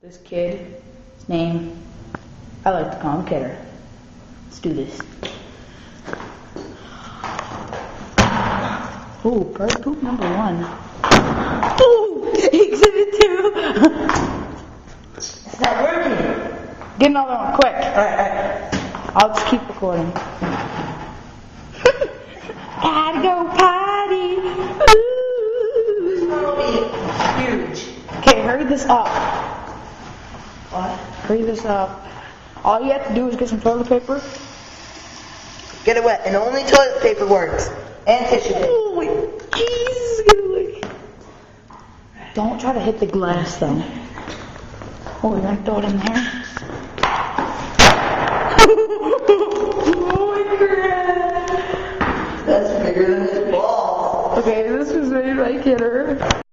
This kid, his name, I like to call him Kidder. Let's do this. Ooh, bird poop number 1. Ooh, exhibit 2. It's not working. Get another one, quick. Alright. I'll just keep recording. Gotta go potty. This one will be huge. Okay, hurry this up. What? Hurry this up. All you have to do is get some toilet paper. Get it wet, and only toilet paper works. And tissue paper. Oh my Jesus, get away. Don't try to hit the glass though. Oh, you're gonna throw it in there? Oh my God. That's bigger than his balls. Okay, this was made by Kidder.